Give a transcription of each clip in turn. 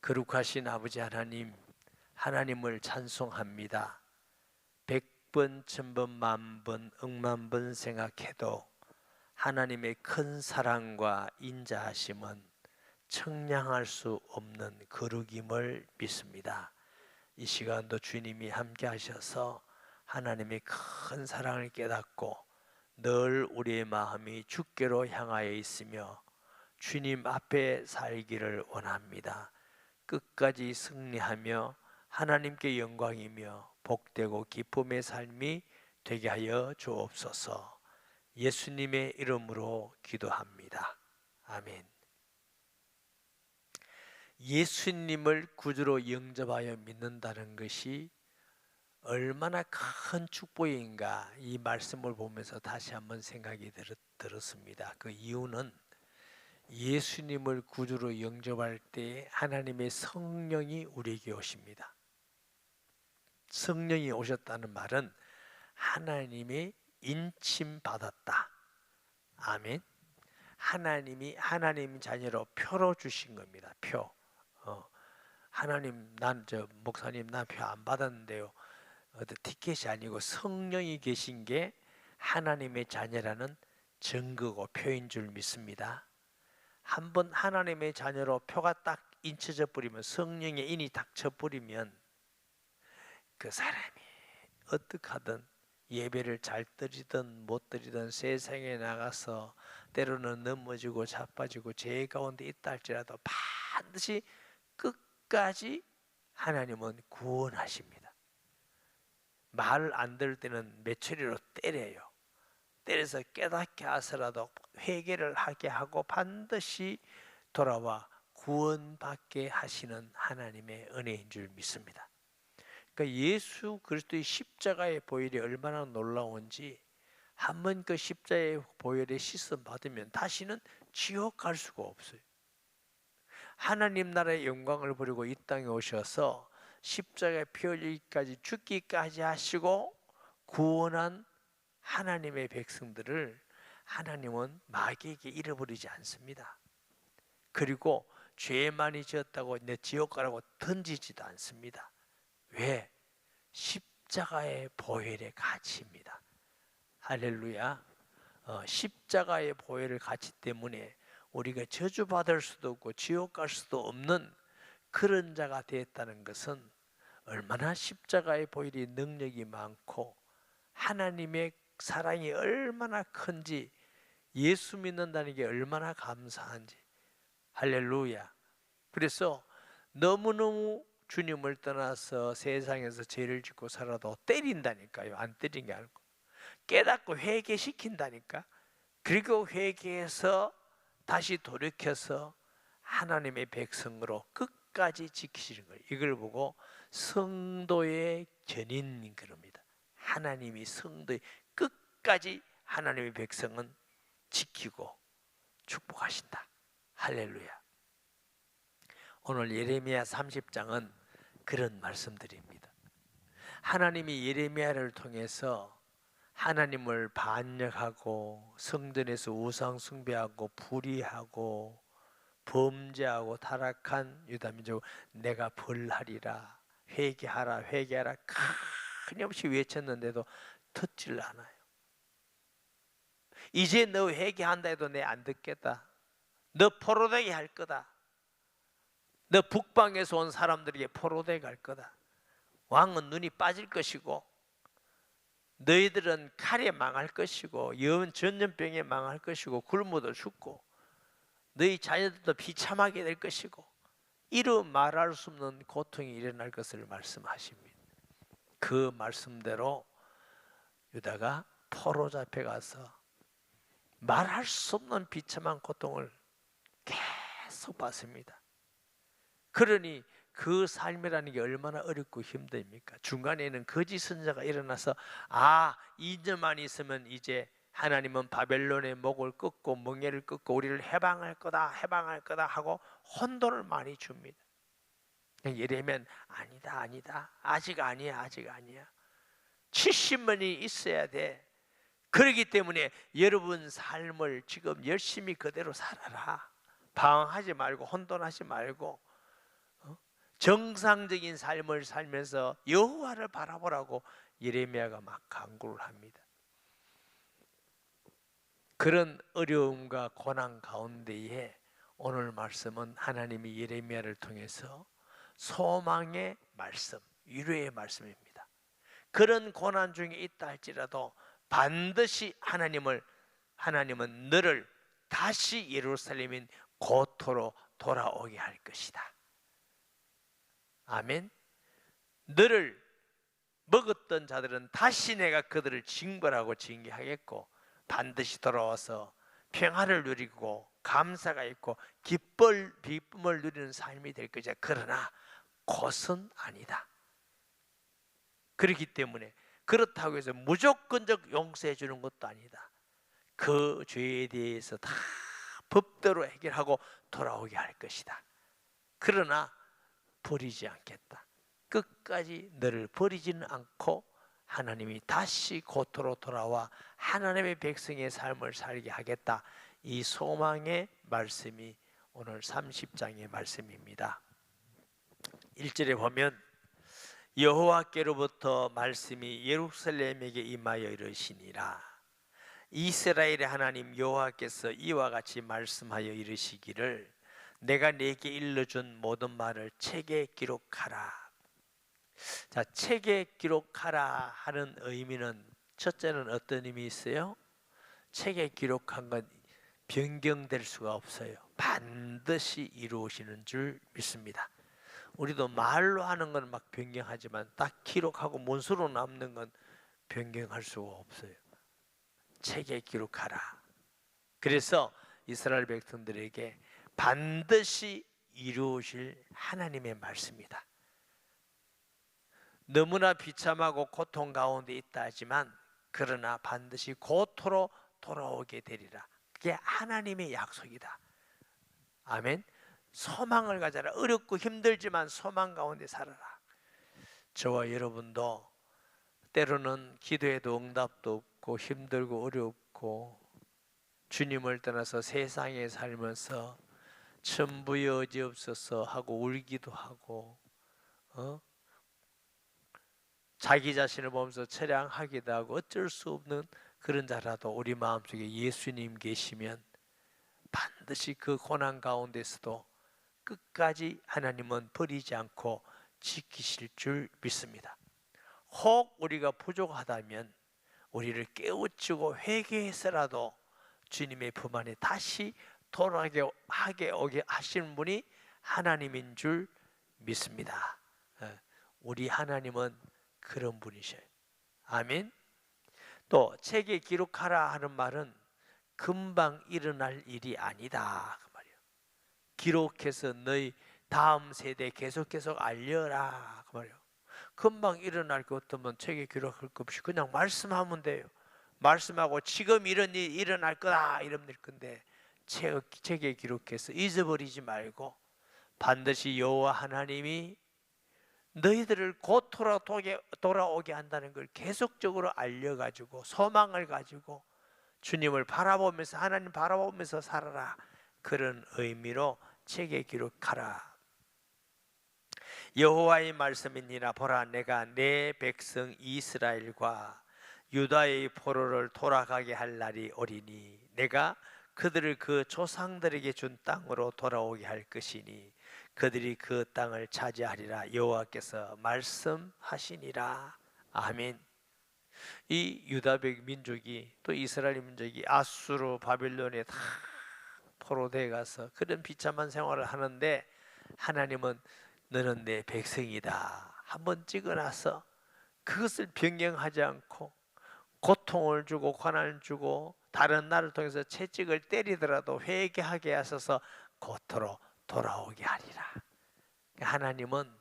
거룩하신 아버지 하나님, 하나님을 찬송합니다. 100번, 1000번, 만번, 억만번 생각해도 하나님의 큰 사랑과 인자하심은 청량할 수 없는 거룩임을 믿습니다. 이 시간도 주님이 함께 하셔서 하나님의 큰 사랑을 깨닫고 늘 우리의 마음이 주께로 향하여 있으며 주님 앞에 살기를 원합니다. 끝까지 승리하며 하나님께 영광이며 복되고 기쁨의 삶이 되게 하여 주옵소서. 예수님의 이름으로 기도합니다. 아멘. 예수님을 구주로 영접하여 믿는다는 것이 얼마나 큰 축복인가, 이 말씀을 보면서 다시 한번 생각이 들었습니다. 그 이유는 예수님을 구주로 영접할 때 하나님의 성령이 우리에게 오십니다. 성령이 오셨다는 말은 하나님의 인침받았다. 아멘. 하나님이 하나님 자녀로 표로 주신 겁니다. 표. 하나님, 목사님, 난 표 안 받았는데요. 티켓이 아니고 성령이 계신 게 하나님의 자녀라는 증거고 표인 줄 믿습니다. 한번 하나님의 자녀로 표가 딱 인쳐져 버리면, 성령의 인이 닥쳐 버리면 그 사람이 어떻게 하든 예배를 잘 드리든 못 드리든 세상에 나가서 때로는 넘어지고 자빠지고 죄 가운데 있다 할지라도 반드시 끝까지 하나님은 구원하십니다. 말을 안 들을 때는 메추리로 때려요. 때려서 깨닫게 하서라도 회개를 하게 하고 반드시 돌아와 구원받게 하시는 하나님의 은혜인 줄 믿습니다. 그러니까 예수 그리스도의 십자가의 보혈이 얼마나 놀라운지, 한번 그 십자가의 보혈에 씻음 받으면 다시는 지옥 갈 수가 없어요. 하나님 나라의 영광을 버리고 이 땅에 오셔서 십자가에 피 흘리기까지 죽기까지 하시고 구원한 하나님의 백성들을 하나님은 마귀에게 잃어버리지 않습니다. 그리고 죄 많이 지었다고 내 지옥 가라고 던지지도 않습니다. 왜? 십자가의 보혈의 가치입니다. 할렐루야. 십자가의 보혈의 가치 때문에 우리가 저주받을 수도 없고 지옥 갈 수도 없는 그런 자가 되었다는 것은 얼마나 십자가의 보혈이 능력이 많고 하나님의 사랑이 얼마나 큰지, 예수 믿는다는 게 얼마나 감사한지. 할렐루야. 그래서 너무너무 주님을 떠나서 세상에서 죄를 짓고 살아도 때린다니까요. 안 때린 게 아니고 깨닫고 회개시킨다니까. 그리고 회개해서 다시 돌이켜서 하나님의 백성으로 끝까지 지키시는 거예요. 이걸 보고 성도의 견인인 겁니다. 하나님이 성도의 끝까지 하나님의 백성은 지키고 축복하신다. 할렐루야. 오늘 예레미야 30장은 그런 말씀들입니다. 하나님이 예레미야를 통해서 하나님을 반역하고 성전에서 우상 숭배하고 불의하고 범죄하고 타락한 유다 민족을 내가 벌하리라, 회개하라 회개하라 끊임없이 외쳤는데도 듣질 않아요. 이제 너 회개한다 해도 내 안 듣겠다. 너 포로되게 할 거다. 너 북방에서 온 사람들에게 포로되게 할 거다. 왕은 눈이 빠질 것이고 너희들은 칼에 망할 것이고 전염병에 망할 것이고 굶어도 죽고 너희 자녀들도 비참하게 될 것이고 이루 말할 수 없는 고통이 일어날 것을 말씀하십니다. 그 말씀대로 유다가 포로 잡혀가서 말할 수 없는 비참한 고통을 계속 받습니다. 그러니 그 삶이라는 게 얼마나 어렵고 힘듭니까? 중간에는 거짓 선자가 일어나서 2년만 있으면 이제 하나님은 바벨론의 목을 꺾고 멍에를 꺾고 우리를 해방할 거다 하고 혼돈을 많이 줍니다. 예레미야는 아니다 아직 아니야 70년이 있어야 돼. 그렇기 때문에 여러분 삶을 지금 열심히 그대로 살아라. 방황하지 말고 혼돈하지 말고 정상적인 삶을 살면서 여호와를 바라보라고 예레미야가 막 간구를 합니다. 그런 어려움과 고난 가운데에 오늘 말씀은 하나님이 예레미야를 통해서 소망의 말씀, 위로의 말씀입니다. 그런 고난 중에 있다 할지라도 반드시 하나님은 너를 다시 예루살렘인 고토로 돌아오게 할 것이다. 아멘. 너를 먹었던 자들은 다시 내가 그들을 징벌하고 징계하겠고 반드시 돌아와서 평화를 누리고 감사가 있고 기쁨을 누리는 삶이 될 것이다. 그러나 곧은 아니다. 그렇기 때문에 그렇다고 해서 무조건적 용서해 주는 것도 아니다. 그 죄에 대해서 다 법대로 해결하고 돌아오게 할 것이다. 그러나 버리지 않겠다. 끝까지 너를 버리지는 않고 하나님이 다시 고토로 돌아와 하나님의 백성의 삶을 살게 하겠다. 이 소망의 말씀이 오늘 30장의 말씀입니다. 1절에 보면 여호와께로부터 말씀이 예루살렘에게 임하여 이르시니라. 이스라엘의 하나님 여호와께서 이와 같이 말씀하여 이르시기를 내가 네게 일러준 모든 말을 책에 기록하라. 자, 책에 기록하라 하는 의미는 첫째는 어떤 의미 있어요? 책에 기록한 건 변경될 수가 없어요. 반드시 이루어지는 줄 믿습니다. 우리도 말로 하는 건 막 변경하지만 딱 기록하고 문서로 남는 건 변경할 수가 없어요. 책에 기록하라. 그래서 이스라엘 백성들에게 반드시 이루어질 하나님의 말씀이다. 너무나 비참하고 고통 가운데 있다 하지만 그러나 반드시 고토로 돌아오게 되리라. 그게 하나님의 약속이다. 아멘. 소망을 가져라. 어렵고 힘들지만 소망 가운데 살아라. 저와 여러분도 때로는 기도에도 응답도 없고 힘들고 어렵고 주님을 떠나서 세상에 살면서 천부 여지없어서 하고 울기도 하고 자기 자신을 보면서 처량하기도 하고 어쩔 수 없는 그런 자라도 우리 마음속에 예수님 계시면 반드시 그 고난 가운데서도 끝까지 하나님은 버리지 않고 지키실 줄 믿습니다. 혹 우리가 부족하다면 우리를 깨우치고 회개해서라도 주님의 품 안에 다시 돌아가게 오게 하시는 분이 하나님인 줄 믿습니다. 우리 하나님은 그런 분이셔요. 아멘. 또 책에 기록하라 하는 말은 금방 일어날 일이 아니다 그 말이에요. 기록해서 너희 다음 세대에 계속 알려라 그 말이에요. 금방 일어날 것 같으면 책에 기록할 것 없이 그냥 말씀하면 돼요. 말씀하고 지금 이런 일이 일어날 거다 이러면 될 건데 책에 기록해서 잊어버리지 말고 반드시 여호와 하나님이 너희들을 고토로 돌아오게 한다는 걸 계속적으로 알려가지고 소망을 가지고 주님을 바라보면서 하나님 바라보면서 살아라. 그런 의미로 책에 기록하라. 여호와의 말씀이니라. 보라 내가 내 백성 이스라엘과 유다의 포로를 돌아가게 할 날이 오리니 내가 그들을 그 조상들에게 준 땅으로 돌아오게 할 것이니 그들이 그 땅을 차지하리라. 여호와께서 말씀하시니라. 아멘. 이 유다백 민족이 또 이스라엘 민족이 아수르 바빌론에 다 포로되어 가서 그런 비참한 생활을 하는데 하나님은 너는 내 백성이다 한번 찍어놔서 그것을 변경하지 않고 고통을 주고 고난을 주고 다른 나라를 통해서 채찍을 때리더라도 회개하게 하셔서 고토로 돌아오게 하리라. 하나님은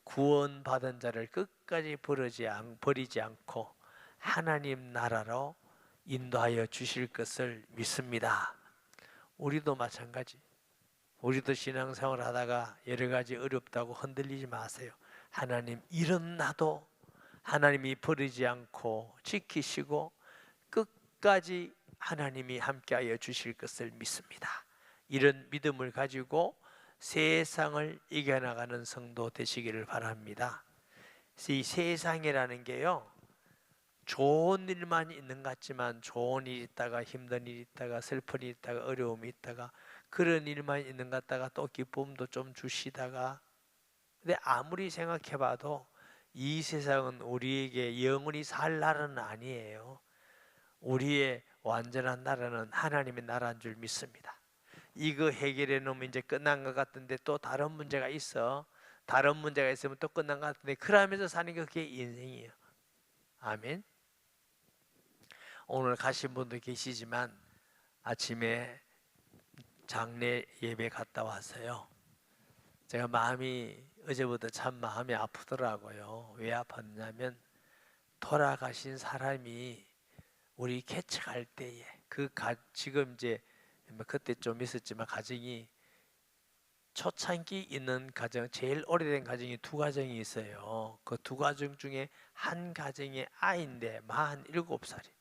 구원받은 자를 끝까지 버리지 않고 하나님 나라로 인도하여 주실 것을 믿습니다. 우리도 마찬가지. 우리도 신앙생활 하다가 여러 가지 어렵다고 흔들리지 마세요. 하나님 이런 나도 하나님이 버리지 않고 지키시고 끝까지 하나님이 함께하여 주실 것을 믿습니다. 이런 믿음을 가지고 세상을 이겨나가는 성도 되시기를 바랍니다. 이 세상이라는 게요, 좋은 일만 있는 것 같지만 좋은 일 있다가 힘든 일 있다가 슬픈 일 있다가 어려움이 있다가 그런 일만 있는 것 같다가 또 기쁨도 좀 주시다가, 근데 아무리 생각해봐도 이 세상은 우리에게 영원히 살 나라는 아니에요. 우리의 완전한 나라는 하나님의 나라인 줄 믿습니다. 이거 해결해 놓으면 이제 끝난 것 같은데 또 다른 문제가 있어. 다른 문제가 있으면 또 끝난 것 같은데 그러면서 사는 게 그게 인생이에요. 아멘. 오늘 가신 분도 계시지만 아침에 장례 예배 갔다 왔어요. 제가 마음이 어제부터 참 마음이 아프더라고요. 왜 아팠냐면 돌아가신 사람이 우리 개척할 때에 지금 이제 그때 좀 있었지만 가정이 초창기 있는 가정, 제일 오래된 가정이 두 가정이 있어요. 그 두 가정 중에 한 가정의 아이인데 47살이.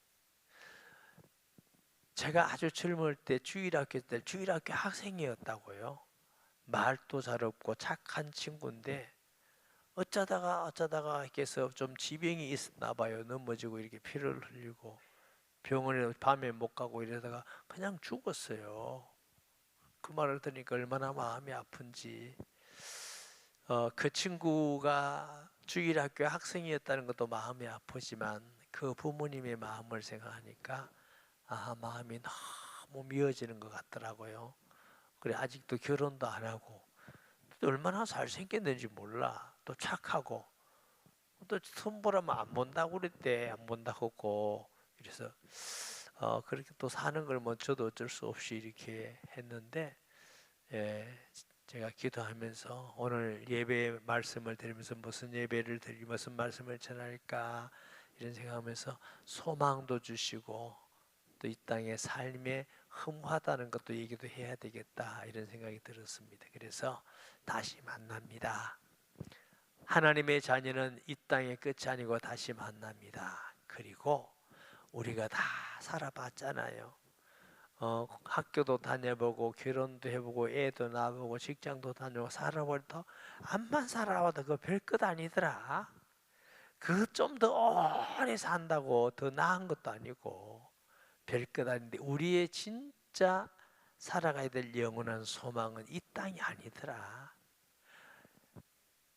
제가 아주 젊을 때 주일학교 학생이었다고요. 말도 잘 없고 착한 친구인데 어쩌다가 이렇게 해서 좀 지병이 있었나 봐요. 넘어지고 이렇게 피를 흘리고 병원에 밤에 못 가고 이러다가 그냥 죽었어요. 그 말을 들으니까 얼마나 마음이 아픈지. 그 친구가 주일학교 학생이었다는 것도 마음이 아프지만 그 부모님의 마음을 생각하니까 마음이 너무 미어지는 것 같더라고요. 그래, 아직도 결혼도 안 하고 또 얼마나 잘생겼는지 몰라. 또 착하고 또 손보라면 안 본다고 그랬대. 안 본다고 하고 그래서 그렇게 또 사는 걸 뭐 저도 어쩔 수 없이 이렇게 했는데, 제가 기도하면서 오늘 예배 말씀을 드리면서 무슨 예배를 드리고 무슨 말씀을 전할까 이런 생각하면서 소망도 주시고 또 이 땅의 삶에 흠하다는 것도 얘기도 해야 되겠다 이런 생각이 들었습니다. 그래서 다시 만납니다. 하나님의 자녀는 이 땅의 끝이 아니고 다시 만납니다. 그리고 우리가 다 살아봤잖아요. 학교도 다녀보고 결혼도 해보고 애도 낳아보고 직장도 다녀보고 살아보고 암만 살아와도 그거 별것 아니더라. 그 좀 더 오래 산다고 더 나은 것도 아니고 별것 아닌데 우리의 진짜 살아가야 될 영원한 소망은 이 땅이 아니더라.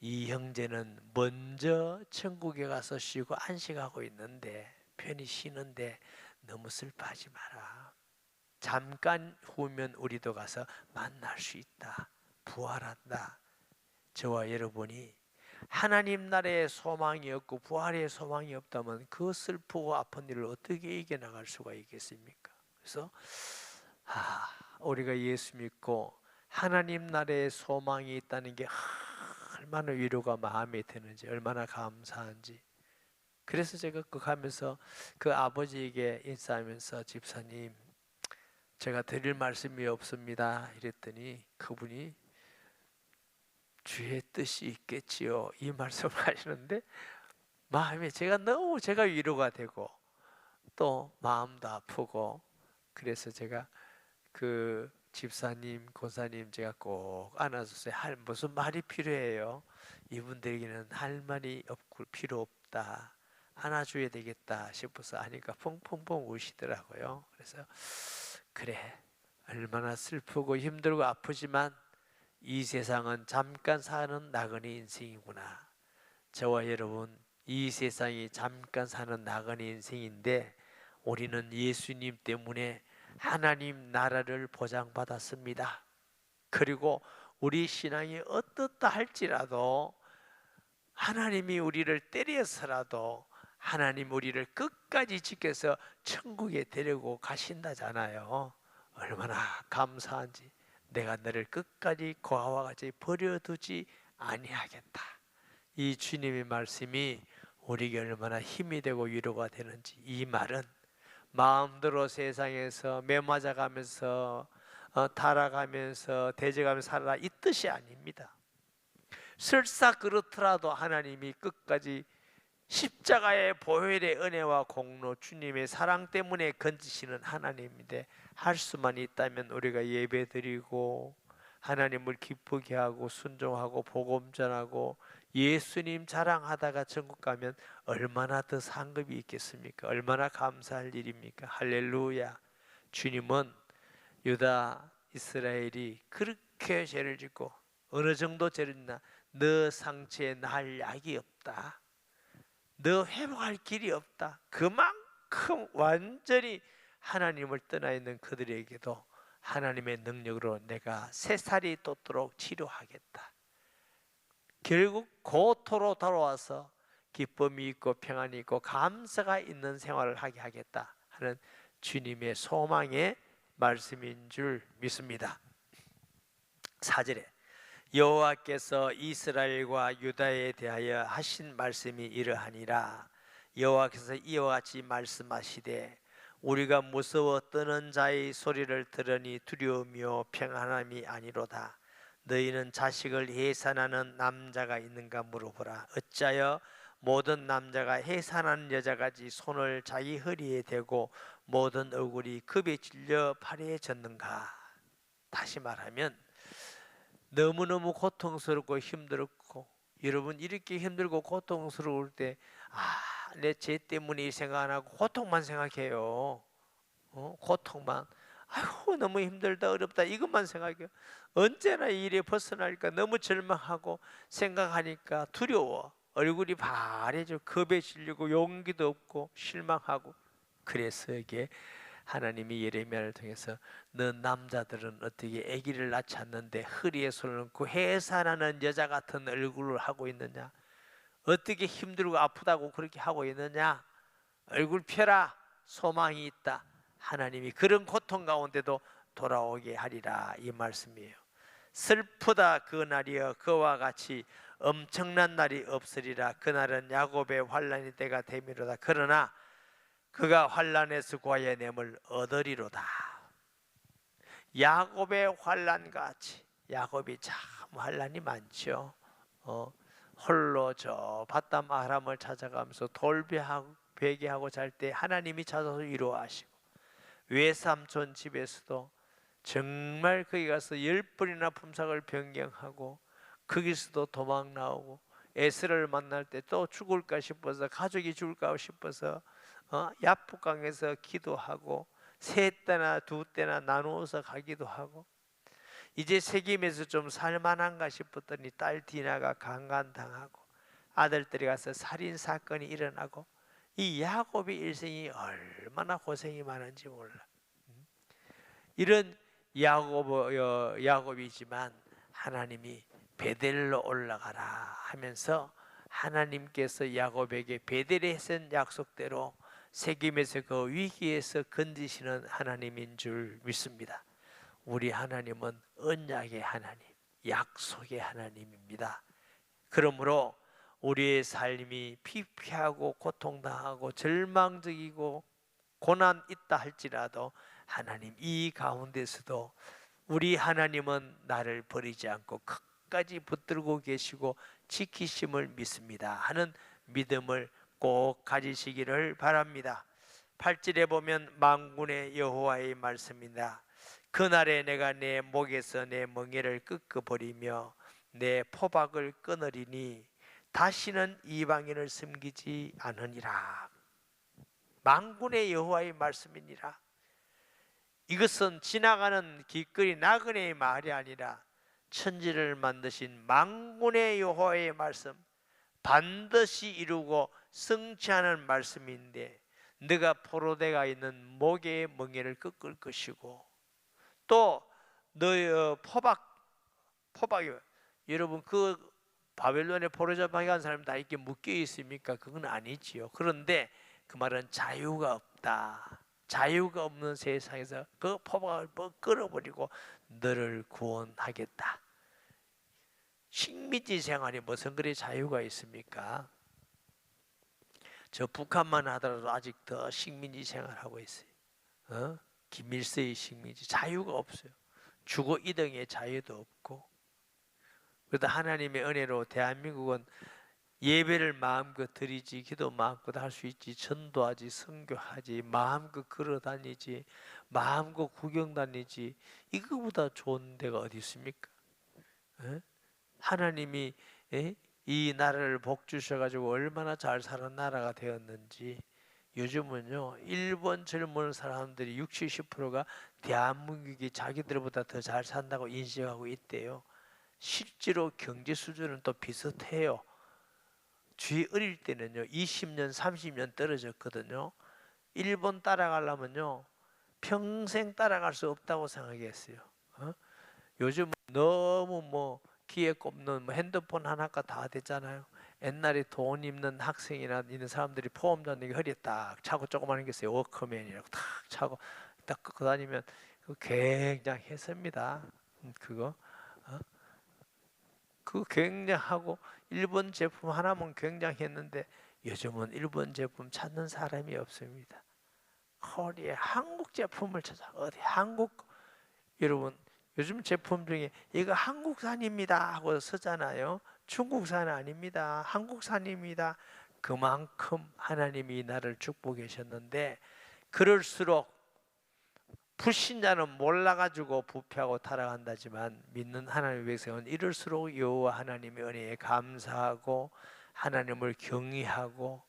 이 형제는 먼저 천국에 가서 쉬고 안식하고 있는데 편히 쉬는데 너무 슬퍼하지 마라. 잠깐 후면 우리도 가서 만날 수 있다. 부활한다. 저와 여러분이 하나님 나라의 소망이 없고 부활의 소망이 없다면 그 슬프고 아픈 일을 어떻게 이겨나갈 수가 있겠습니까? 그래서 우리가 예수 믿고 하나님 나라의 소망이 있다는 게 얼마나 위로가 마음에 드는지 얼마나 감사한지. 그래서 제가 그 가면서 그 아버지에게 인사하면서 집사님 제가 드릴 말씀이 없습니다 이랬더니 그분이 주의 뜻이 있겠지요 이 말씀을 하시는데 마음에 너무 제가 위로가 되고 또 마음도 아프고 그래서 제가 그 집사님 권사님 제가 꼭 안아줬어요. 무슨 말이 필요해요? 이분들에게는 할 말이 없고 필요 없다. 안아줘야 되겠다 싶어서 하니까 펑펑펑 우시더라고요. 그래서 그래 얼마나 슬프고 힘들고 아프지만 이 세상은 잠깐 사는 나그네 인생이구나. 저와 여러분 이 세상이 잠깐 사는 나그네 인생인데 우리는 예수님 때문에 하나님 나라를 보장받았습니다. 그리고 우리 신앙이 어떻다 할지라도 하나님이 우리를 때려서라도 하나님 우리를 끝까지 지켜서 천국에 데리고 가신다잖아요. 얼마나 감사한지. 내가 너를 끝까지 고아와 같이 버려두지 아니하겠다. 이 주님의 말씀이 우리에게 얼마나 힘이 되고 위로가 되는지. 이 말은 마음대로 세상에서 매맞아가면서 타락하면서 대적하면서 살아라 이 뜻이 아닙니다. 설사 그렇더라도 하나님이 끝까지 십자가의 보혈의 은혜와 공로 주님의 사랑 때문에 건지시는 하나님인데 할 수만 있다면 우리가 예배드리고 하나님을 기쁘게 하고 순종하고 복음 전하고 예수님 자랑하다가 천국 가면 얼마나 더 상급이 있겠습니까? 얼마나 감사할 일입니까? 할렐루야. 주님은 유다 이스라엘이 그렇게 죄를 짓고 어느 정도 죄를 짓나? 너 상처에 날 약이 없다. 너 회복할 길이 없다. 그만큼 완전히 하나님을 떠나 있는 그들에게도 하나님의 능력으로 내가 새살이 돋도록 치료하겠다. 결국 고토로 돌아와서 기쁨이 있고 평안이 있고 감사가 있는 생활을 하게 하겠다 하는 주님의 소망의 말씀인 줄 믿습니다. 4절에 여호와께서 이스라엘과 유다에 대하여 하신 말씀이 이러하니라. 여호와께서 이와 같이 말씀하시되 우리가 무서워 떠는 자의 소리를 들으니 두려우며 평안함이 아니로다. 너희는 자식을 해산하는 남자가 있는가 물어보라. 어찌하여 모든 남자가 해산하는 여자같이 손을 자기 허리에 대고 모든 얼굴이 급에 질려 팔에 젖는가. 다시 말하면 너무너무 고통스럽고 힘들었고, 여러분 이렇게 힘들고 고통스러울 때 내 죄 때문에 이 생각 안 하고 고통만 생각해요. 고통만. 아이고 너무 힘들다 어렵다 이것만 생각해요. 언제나 이 일에 벗어날까 너무 절망하고 생각하니까 두려워. 얼굴이 바래져 겁에 질리고 용기도 없고 실망하고. 그래서 이게 하나님이 예레미야를 통해서 너 남자들은 어떻게 아기를 낳았는데 허리에 손을 얹고 해산하는 여자 같은 얼굴을 하고 있느냐? 어떻게 힘들고 아프다고 그렇게 하고 있느냐? 얼굴 펴라. 소망이 있다. 하나님이 그런 고통 가운데도 돌아오게 하리라 이 말씀이에요. 슬프다 그 날이여 그와 같이 엄청난 날이 없으리라. 그날은 야곱의 환난의 때가 되미로다. 그러나 그가 환난에서 구하여냄을 얻으리로다. 야곱의 환난같이. 야곱이 참 환난이 많죠. 홀로 저 바담 아람을 찾아가면서 돌베하고 베개하고 잘 때 하나님이 찾아서 위로하시고, 외삼촌 집에서도 정말 거기 가서 10번이나 품삯을 변경하고 거기서도 도망 나오고, 에스를 만날 때 또 죽을까 싶어서 가족이 죽을까 싶어서 야복강에서 기도하고 세 때나 두 때나 나누어서 가기도 하고, 이제 세겜에서 좀 살만한가 싶었더니 딸 디나가 강간당하고 아들들이 가서 살인사건이 일어나고, 이 야곱의 일생이 얼마나 고생이 많은지 몰라. 이런 야곱이지만 하나님이 베델로 올라가라 하면서 하나님께서 야곱에게 베델에 했은 약속대로 세겜에서 그 위기에서 건지시는 하나님인 줄 믿습니다. 우리 하나님은 언약의 하나님, 약속의 하나님입니다. 그러므로 우리의 삶이 피폐하고 고통당하고 절망적이고 고난 있다 할지라도 하나님 이 가운데서도 우리 하나님은 나를 버리지 않고 끝까지 붙들고 계시고 지키심을 믿습니다 하는 믿음을 꼭 가지시기를 바랍니다. 8절에 보면 만군의 여호와의 말씀입니다. 그날에 내가 내 목에서 내 멍에를 꺾어버리며 내 포박을 끊으리니 다시는 이방인을 섬기지 않으니라. 만군의 여호와의 말씀이니라. 이것은 지나가는 길거리 나그네의 말이 아니라 천지를 만드신 만군의 여호와의 말씀, 반드시 이루고 성취하는 말씀인데, 네가 포로되가 있는 목의 멍에를 꺾을 것이고, 또 너의 포박이, 여러분 그 바벨론에 포로 잡혀 간 사람 다 이렇게 묶여 있습니까? 그건 아니지요. 그런데 그 말은 자유가 없다. 자유가 없는 세상에서 그 포박을 끌어버리고 너를 구원하겠다. 식민지 생활이 무슨 그리 자유가 있습니까? 저 북한만 하더라도 아직 더 식민지 생활하고 있어요. 김일성의 식민지, 자유가 없어요. 주거 이동의 자유도 없고. 그러다 하나님의 은혜로 대한민국은 예배를 마음껏 드리지, 기도 마음껏 할 수 있지, 전도하지, 선교하지, 마음껏 걸어다니지, 마음껏 구경 다니지, 이거보다 좋은 데가 어디 있습니까? 예? 하나님이 이 나라를 복 주셔가지고 얼마나 잘 사는 나라가 되었는지. 요즘은요, 일본 젊은 사람들이 60, 70%가 대한민국이 자기들보다 더 잘 산다고 인식하고 있대요. 실제로 경제 수준은 또 비슷해요. 주위 어릴 때는요 20년 30년 떨어졌거든요. 일본 따라가려면요 평생 따라갈 수 없다고 생각했어요. 요즘 너무 뭐 귀에 꼽는 뭐 핸드폰 하나가 다 됐잖아요. 옛날에 돈 입는 학생이나 있는 사람들이 포함 잡는 게 허리에 딱 차고 조그마한 게 있어요. 워크맨이라고 탁 차고 딱 끄고 다니면 그거 굉장했습니다. 그거 그거 굉장하고 일본 제품 하나면 굉장했는데 요즘은 일본 제품 찾는 사람이 없습니다. 코리아 한국 제품을 찾아. 어디 한국, 여러분 요즘 제품 중에 이거 한국산입니다 하고 쓰잖아요. 중국산 아닙니다. 한국산입니다. 그만큼 하나님이 나를 축복하셨는데, 그럴수록 불신자는 몰라가지고 부패하고 타락한다지만 믿는 하나님의 백성은 이럴수록 여호와 하나님의 은혜에 감사하고 하나님을 경외하고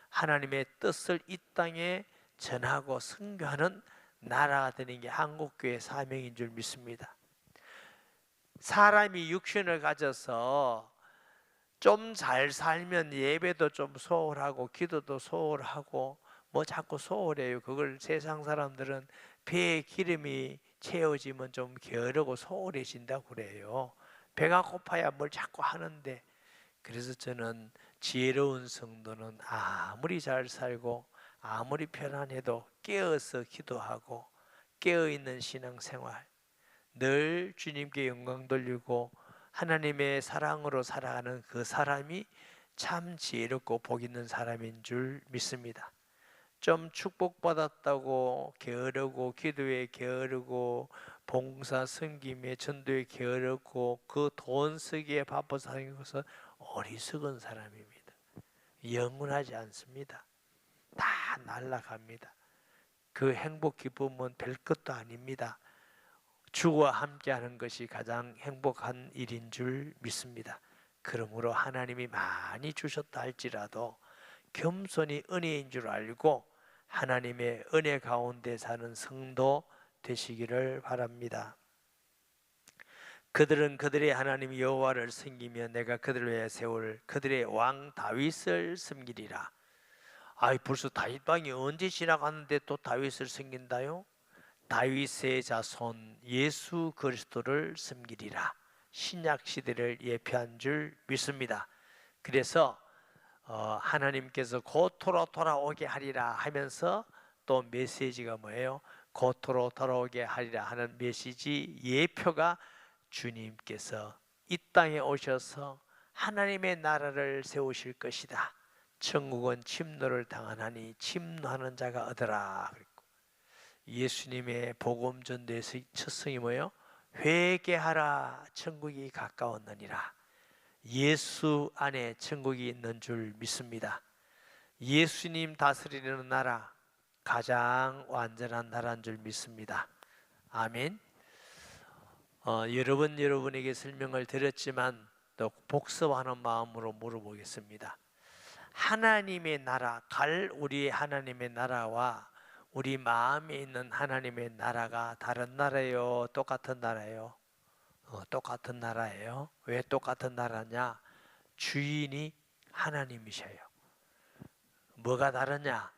하나님의 뜻을 이 땅에 전하고 선교하는 나라가 되는 게 한국교회 사명인 줄 믿습니다. 사람이 육신을 가져서 좀 잘 살면 예배도 좀 소홀하고 기도도 소홀하고 뭐 자꾸 소홀해요. 그걸 세상 사람들은 배에 기름이 채워지면 좀 게으르고 소홀해진다고 그래요. 배가 고파야 뭘 자꾸 하는데, 그래서 저는 지혜로운 성도는 아무리 잘 살고 아무리 편안해도 깨어서 기도하고 깨어있는 신앙생활, 늘 주님께 영광 돌리고 하나님의 사랑으로 살아가는 그 사람이 참 지혜롭고 복 있는 사람인 줄 믿습니다. 좀 축복받았다고 게으르고 기도에 게으르고 봉사 섬김에 전도에 게으르고 그 돈 쓰기에 바빠서 사는 것은 어리석은 사람입니다. 영원하지 않습니다. 다 날아갑니다. 그 행복 기쁨은 별 것도 아닙니다. 주와 함께하는 것이 가장 행복한 일인 줄 믿습니다. 그러므로 하나님이 많이 주셨다 할지라도 겸손히 은혜인 줄 알고 하나님의 은혜 가운데 사는 성도 되시기를 바랍니다. 그들은 그들의 하나님 여호와를 섬기며 내가 그들을 위해 세울 그들의 왕 다윗을 섬기리라. 아이, 벌써 다윗 왕이 언제 지나갔는데 또 다윗을 섬긴다요? 다윗의 자손 예수 그리스도를 섬기리라. 신약 시대를 예표한 줄 믿습니다. 그래서 하나님께서 곧 돌아오게 하리라 하면서 또 메시지가 뭐예요? 곧 돌아오게 하리라 하는 메시지 예표가 주님께서 이 땅에 오셔서 하나님의 나라를 세우실 것이다. 천국은 침노를 당하나니 침노하는 자가 얻으라. 예수님의 복음 전도의 첫 성이 뭐예요? 회개하라, 천국이 가까웠느니라. 예수 안에 천국이 있는 줄 믿습니다. 예수님 다스리는 나라, 가장 완전한 나라인 줄 믿습니다. 아멘. 여러분에게 설명을 드렸지만 또 복습하는 마음으로 물어보겠습니다. 하나님의 나라, 우리의 하나님의 나라와 우리 마음에 있는 하나님의 나라가 다른 나라예요? 똑같은 나라예요? 똑같은 나라예요. 왜 똑같은 나라냐? 주인이 하나님이셔요. 뭐가 다르냐?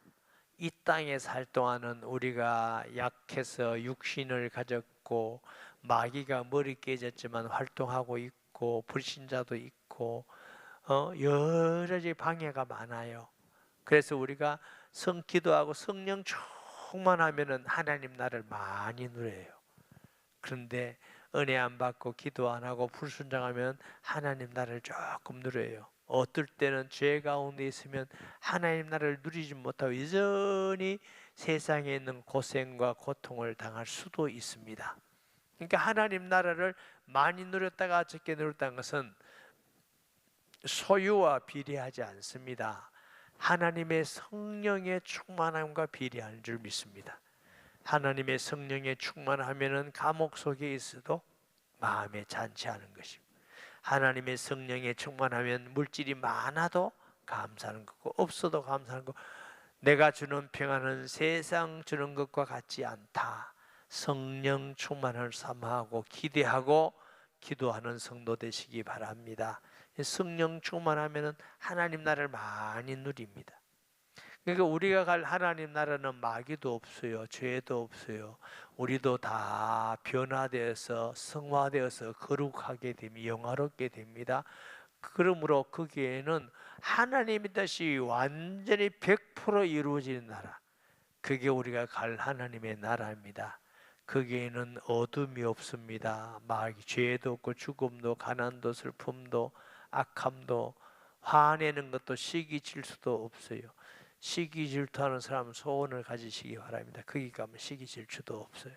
이 땅에 살 동안은 우리가 약해서 육신을 가졌고 마귀가 머리 깨졌지만 활동하고 있고 불신자도 있고 여러 가지 방해가 많아요. 그래서 우리가 기도하고 성령 충만하면은 하나님 나라를 많이 누려요. 그런데 은혜 안 받고 기도 안 하고 불순종하면 하나님 나라를 조금 누려요. 어떨 때는 죄 가운데 있으면 하나님 나라를 누리지 못하고 여전히 세상에 있는 고생과 고통을 당할 수도 있습니다. 그러니까 하나님 나라를 많이 누렸다가 적게 누렸다는 것은 소유와 비례하지 않습니다. 하나님의 성령의 충만함과 비례하는 줄 믿습니다. 하나님의 성령의 충만하면은 감옥 속에 있어도 마음에 잔치하는 것이고, 하나님의 성령에 충만하면 물질이 많아도 감사하는 거고 없어도 감사하는 거고, 내가 주는 평안은 세상 주는 것과 같지 않다. 성령 충만을 삼아하고 기대하고 기도하는 성도 되시기 바랍니다. 성령 충만하면 하나님 나라를 많이 누립니다. 그러니까 우리가 갈 하나님 나라는 마귀도 없어요, 죄도 없어요. 우리도 다 변화되어서 성화되어서 거룩하게 됩니다. 영화롭게 됩니다. 그러므로 거기에는 하나님의 뜻이 완전히 100% 이루어지는 나라, 그게 우리가 갈 하나님의 나라입니다. 거기에는 어둠이 없습니다. 마귀, 죄도 없고 죽음도 가난도 슬픔도 악함도 화내는 것도 시기 질투도 없어요. 시기 질투하는 사람은 소원을 가지시기 바랍니다. 거기 가면 시기 질투도 없어요.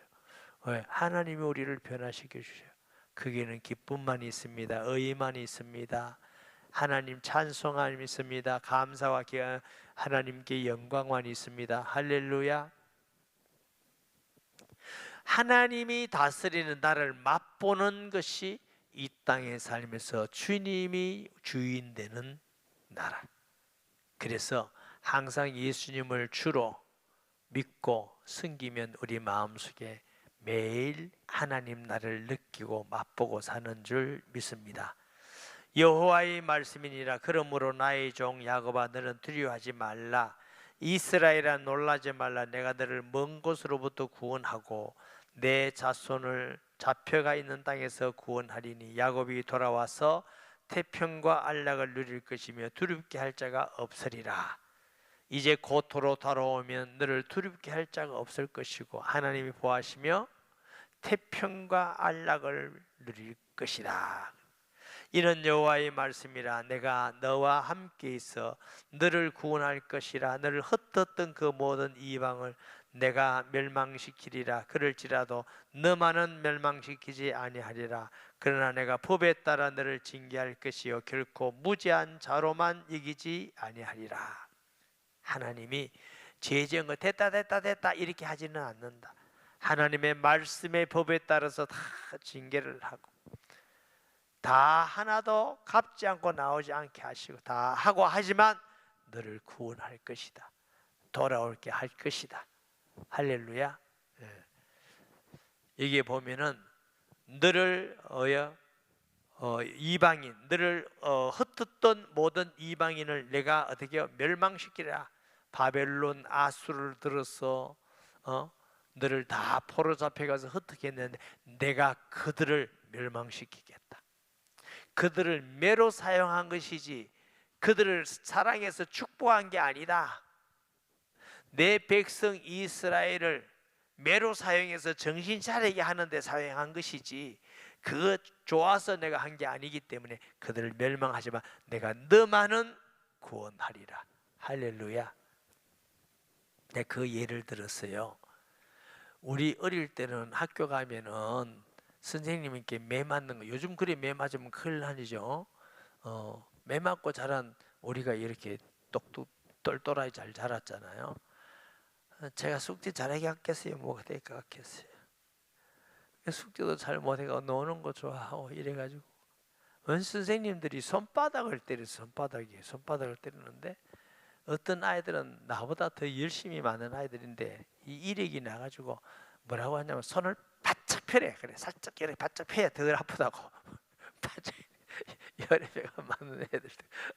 왜? 하나님이 우리를 변화시켜 주셔요. 거기는 기쁨만 있습니다. 의만 있습니다. 하나님 찬송함이 있습니다. 감사와 하나님께 영광만 있습니다. 할렐루야. 하나님이 다스리는 나라를 맛보는 것이 이 땅에 살면서 주님이 주인 되는 나라. 그래서 항상 예수님을 주로 믿고 섬기면 우리 마음속에 매일 하나님 나라를 느끼고 맛보고 사는 줄 믿습니다. 여호와의 말씀이니라. 그러므로 나의 종 야곱아, 너는 두려워하지 말라. 이스라엘아, 놀라지 말라. 내가 너를 먼 곳으로부터 구원하고 내 자손을 잡혀가 있는 땅에서 구원하리니 야곱이 돌아와서 태평과 안락을 누릴 것이며 두렵게 할 자가 없으리라. 이제 곧 도로 돌아오면 너를 두렵게 할 자가 없을 것이고 하나님이 보하시며 태평과 안락을 누릴 것이다. 이는 여호와의 말씀이라. 내가 너와 함께 있어 너를 구원할 것이라. 너를 흩었던 그 모든 이방을 내가 멸망시키리라. 그럴지라도 너만은 멸망시키지 아니하리라. 그러나 내가 법에 따라 너를 징계할 것이요 결코 무죄한 자로만 이기지 아니하리라. 하나님이 죄지은 거 됐다 이렇게 하지는 않는다. 하나님의 말씀의 법에 따라서 다 징계를 하고 다 하나도 갚지 않고 나오지 않게 하시고 다 하고 하지만 너를 구원할 것이다. 돌아올게 할 것이다. 할렐루야. 여기에 보면은 너를 이방인, 너를 흩었던 모든 이방인을 내가 어떻게 멸망시키라. 바벨론 아수를 들어서 너를 다 포로 잡혀가서 흩게 했는데 내가 그들을 멸망시키겠다. 그들을 매로 사용한 것이지 그들을 사랑해서 축복한 게 아니다. 내 백성 이스라엘을 매로 사용해서 정신 차리게 하는데 사용한 것이지 그거 좋아서 내가 한 게 아니기 때문에 그들을 멸망하지만 내가 너만은 구원하리라. 할렐루야. 내가 그 예를 들었어요. 우리 어릴 때는 학교 가면은 선생님께 매 맞는 거, 요즘 그래 매 맞으면 큰일 나죠. 매 맞고 자란 우리가 이렇게 똑똑 똘똘하게 잘 자랐잖아요. 제가 숙제 잘하게 했겠어요, 뭐가 될까 같겠어요. 숙제도 잘 못해가 노는 거 좋아하고 이래가지고 선생님들이 손바닥을 때렸어. 손바닥을 때리는데 어떤 아이들은 나보다 더 열심히 많은 아이들인데 이 이력이 나가지고 뭐라고 하냐면 손을 바짝 펴래. 그래, 살짝 이렇게 바짝 펴야 덜 아프다고. 바짝 열애가 많은 애들,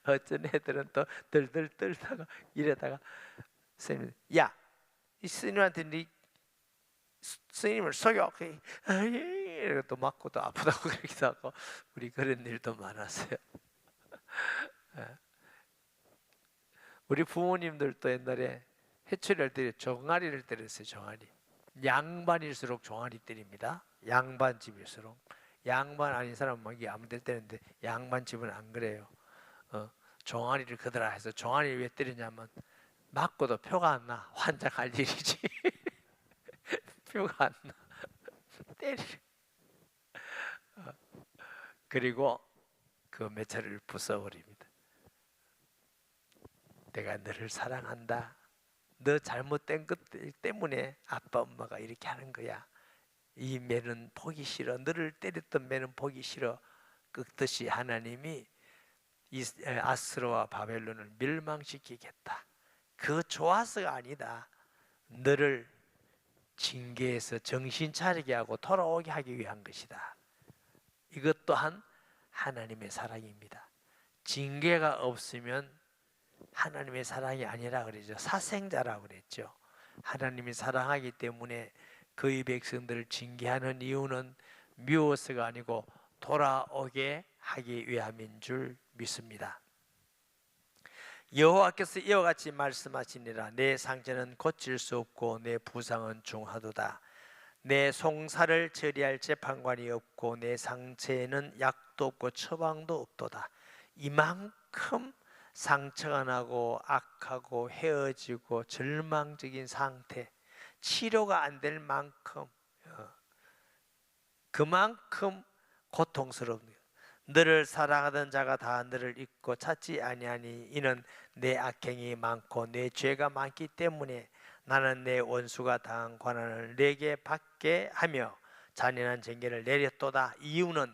어떤 애들은 또 덜덜 떨다가 이러다가 선생님, 야, 이 스님한테 네 스님을 속여. 이러고 또 맞고 또 아프다고 그러기도 하고 우리 그런 일도 많았어요. 우리 부모님들도 옛날에 해초리를 때려 종아리를 때렸어요. 종아리. 양반일수록 종아리 때립니다. 양반집일수록. 양반 아닌 사람은 이게 아무 데나 때리는데 양반집은 안 그래요. 종아리를 그대로 해서 종아리를 왜 때리냐면 맞고도 표가 안 나. 환장할 일이지. 표가 안 나. 때리. 그리고 그 맺혀를 부숴버립니다. 내가 너를 사랑한다. 너 잘못된 것 때문에 아빠 엄마가 이렇게 하는 거야. 이 매는 보기 싫어. 너를 때렸던 매는 보기 싫어. 끄듯이 하나님이 아스로와 바벨론을 멸망시키겠다. 그거 좋아서가 아니다. 너를 징계해서 정신 차리게 하고 돌아오게 하기 위한 것이다. 이것 또한 하나님의 사랑입니다. 징계가 없으면 하나님의 사랑이 아니라 그러죠. 사생자라고 그랬죠. 하나님이 사랑하기 때문에 그의 백성들을 징계하는 이유는 미워서가 아니고 돌아오게 하기 위함인 줄 믿습니다. 여호와께서 이와 같이 말씀하시니라. 내 상처는 고칠 수 없고 내 부상은 중하도다. 내 송사를 처리할 재판관이 없고 내 상처에는 약도 없고 처방도 없도다. 이만큼 상처가 나고 악하고 헤어지고 절망적인 상태, 치료가 안 될 만큼 그만큼 고통스러운 거예요. 너를 사랑하던 자가 다 너를 잊고 찾지 아니하니 이는 내 악행이 많고 내 죄가 많기 때문에 나는 내 원수가 당한 고난을 내게 받게 하며 잔인한 징계를 내렸도다. 이유는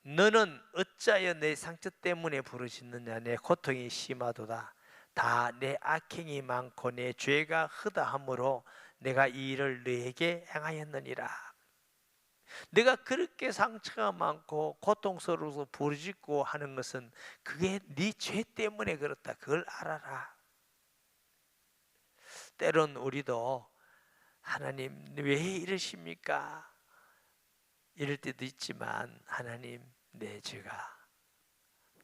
너는 어찌하여 내 상처 때문에 부르짖느냐. 내 고통이 심하도다. 다 내 악행이 많고 내 죄가 허다함으로 내가 이 일을 너에게 행하였느니라. 내가 그렇게 상처가 많고 고통스러워서 부르짖고 하는 것은 그게 네 죄 때문에 그렇다. 그걸 알아라. 때론 우리도 하나님 왜 이러십니까? 이럴 때도 있지만 하나님 내 죄가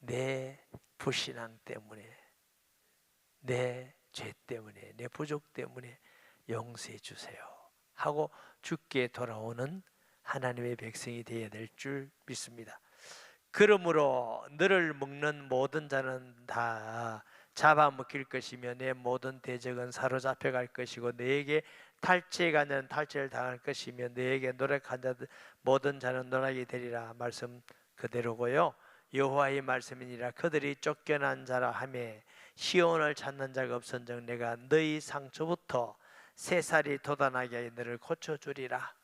내 불신앙 때문에 내 죄 때문에 내 부족 때문에 용서해 주세요 하고 주께 돌아오는 하나님의 백성이 되어야 될 줄 믿습니다. 그러므로 너를 먹는 모든 자는 다 잡아먹힐 것이며 내 모든 대적은 사로잡혀 갈 것이고 너에게 탈취가 는 탈취를 당할 것이며 너에게 노력한 자들 모든 자는 노력이 되리라. 말씀 그대로고요. 여호와의 말씀이니라. 그들이 쫓겨난 자라 하며 시온을 찾는 자가 없은즉 내가 너희 상처부터 새살이 돋아나게 하여 너를 고쳐주리라.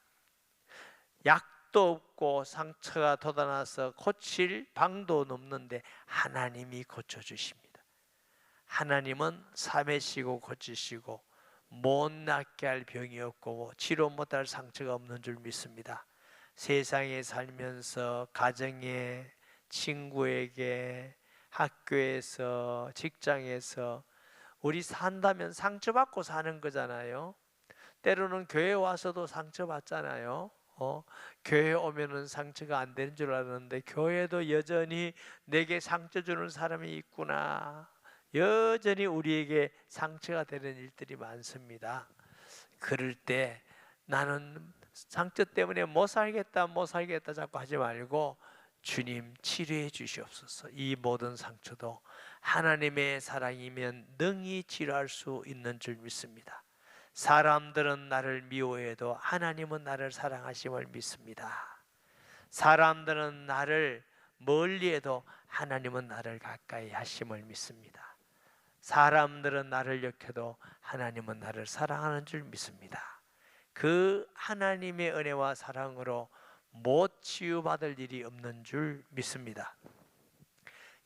약도 없고 상처가 돋아나서 고칠 방도 없는데 하나님이 고쳐주십니다. 하나님은 삼회시고 고치시고 못 낫게 할 병이 없고 치료 못할 상처가 없는 줄 믿습니다. 세상에 살면서 가정에, 친구에게, 학교에서, 직장에서 우리 산다면 상처받고 사는 거잖아요. 때로는 교회 와서도 상처받잖아요. 교회 오면은 상처가 안 되는 줄 알았는데 교회도 여전히 내게 상처 주는 사람이 있구나. 여전히 우리에게 상처가 되는 일들이 많습니다. 그럴 때 나는 상처 때문에 못 살겠다 자꾸 하지 말고 주님 치료해 주시옵소서. 이 모든 상처도 하나님의 사랑이면 능히 치료할 수 있는 줄 믿습니다. 사람들은 나를 미워해도 하나님은 나를 사랑하심을 믿습니다. 사람들은 나를 멀리해도 하나님은 나를 가까이 하심을 믿습니다. 사람들은 나를 욕해도 하나님은 나를 사랑하는 줄 믿습니다. 그 하나님의 은혜와 사랑으로 못 치유받을 일이 없는 줄 믿습니다.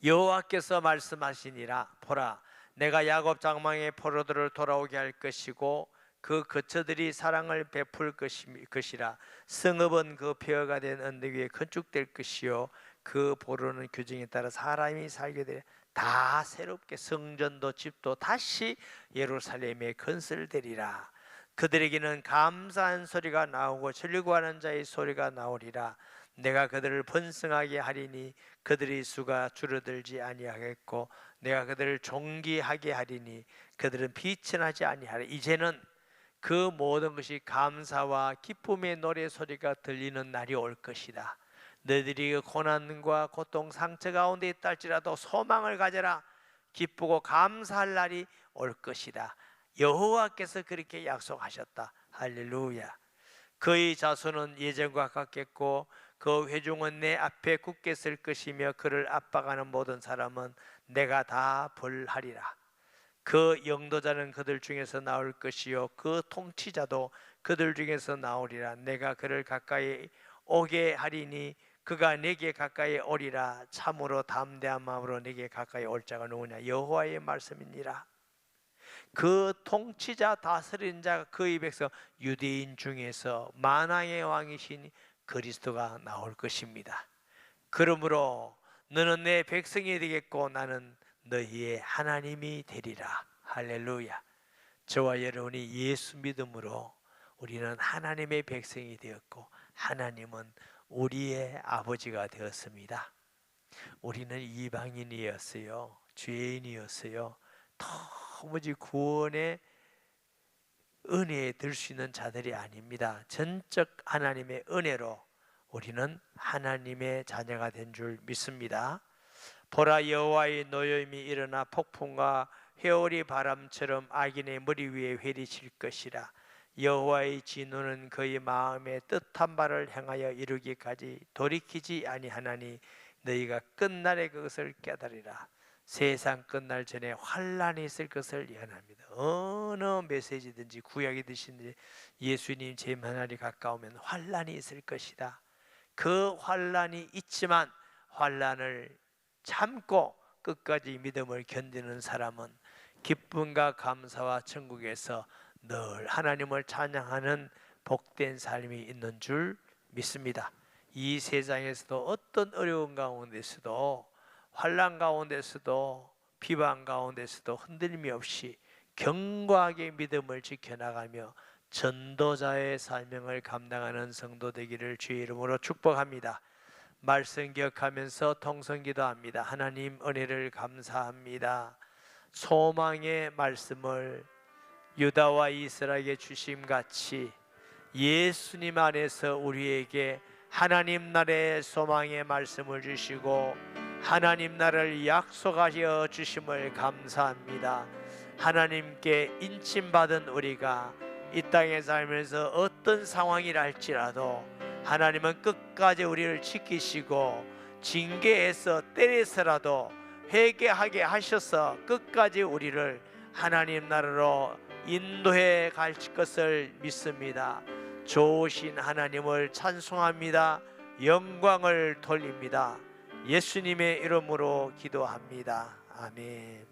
여호와께서 말씀하시니라. 보라, 내가 야곱 장막의 포로들을 돌아오게 할 것이고 그 거처들이 사랑을 베풀 것이라. 성읍은 그 폐허가 된 언덕 위에 건축될 것이요 그 보르는 규정에 따라 사람이 살게 되리라. 다 새롭게 성전도 집도 다시 예루살렘에 건설되리라. 그들에게는 감사한 소리가 나오고 즐거워하는 자의 소리가 나오리라. 내가 그들을 번성하게 하리니 그들의 수가 줄어들지 아니하겠고 내가 그들을 존귀하게 하리니 그들은 비천하지 아니하리라. 이제는 그 모든 것이 감사와 기쁨의 노래 소리가 들리는 날이 올 것이다. 너희들이 고난과 고통 상처 가운데 있다 할지라도 소망을 가져라. 기쁘고 감사할 날이 올 것이다. 여호와께서 그렇게 약속하셨다. 할렐루야. 그의 자손은 예전과 같겠고 그 회중은 내 앞에 굳게 설 것이며 그를 압박하는 모든 사람은 내가 다 벌하리라. 그 영도자는 그들 중에서 나올 것이요 그 통치자도 그들 중에서 나오리라. 내가 그를 가까이 오게 하리니 그가 내게 가까이 오리라. 참으로 담대한 마음으로 내게 가까이 올 자가 누구냐? 여호와의 말씀이니라. 그 통치자 다스린 자가 그 입에서 유대인 중에서 만왕의 왕이신 그리스도가 나올 것입니다. 그러므로 너는 내 백성이 되겠고 나는 너희의 하나님이 되리라. 할렐루야. 저와 여러분이 예수 믿음으로 우리는 하나님의 백성이 되었고 하나님은 우리의 아버지가 되었습니다. 우리는 이방인이었어요. 죄인이었어요. 도무지 구원의 은혜에 들 수 있는 자들이 아닙니다. 전적 하나님의 은혜로 우리는 하나님의 자녀가 된 줄 믿습니다. 보라, 여호와의 노여움이 일어나 폭풍과 회오리 바람처럼 악인의 머리 위에 회리칠 것이라. 여호와의 진노는 그의 마음에 뜻한 바를 행하여 이루기까지 돌이키지 아니하나니 너희가 끝날에 그것을 깨달으리라. 세상 끝날 전에 환난이 있을 것을 예언합니다. 어느 메시지든지 구약이든지 예수님 재림하날이 가까우면 환난이 있을 것이다. 그 환난이 있지만 환난을 참고 끝까지 믿음을 견디는 사람은 기쁨과 감사와 천국에서 늘 하나님을 찬양하는 복된 삶이 있는 줄 믿습니다. 이 세상에서도 어떤 어려운 가운데서도 환난 가운데서도 비방 가운데서도 흔들림이 없이 견고하게 믿음을 지켜나가며 전도자의 사명을 감당하는 성도 되기를 주의 이름으로 축복합니다. 말씀 기억하면서 통성기도합니다. 하나님 은혜를 감사합니다. 소망의 말씀을 유다와 이스라엘에게 주심같이 예수님 안에서 우리에게 하나님 나라의 소망의 말씀을 주시고 하나님 나라를 약속하여 주심을 감사합니다. 하나님께 인침받은 우리가 이 땅에 살면서 어떤 상황이라 할지라도 하나님은 끝까지 우리를 지키시고 징계해서 때려서라도 회개하게 하셔서 끝까지 우리를 하나님 나라로 인도해 갈 것을 믿습니다. 좋으신 하나님을 찬송합니다. 영광을 돌립니다. 예수님의 이름으로 기도합니다. 아멘.